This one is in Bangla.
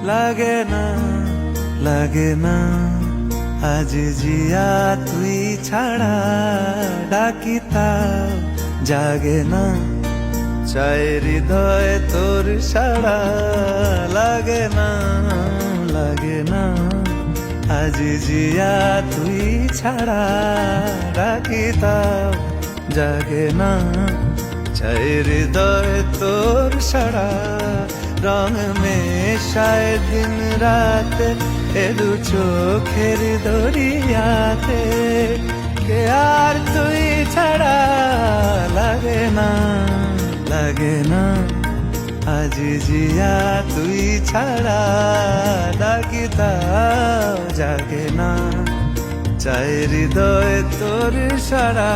লাগে না লাগে না আজ জিয়া তুই ছাড়া ডাকি তাও জাগে না চাই হৃদয় তোর সাড়া লাগে না লাগে না আজ জিয়া তুই ছাড়া ডাকি তাও জাগে না চাই হৃদয় তোর সাড়া রং মেশায় দিন রাত এদু চোখের দরিয়াতে কে আর তুই ছাড়া লাগে না লাগে না আজ জিয়া তুই ছাড়া ডাকি তাও জাগে না চাই হৃদয় তোর সাড়া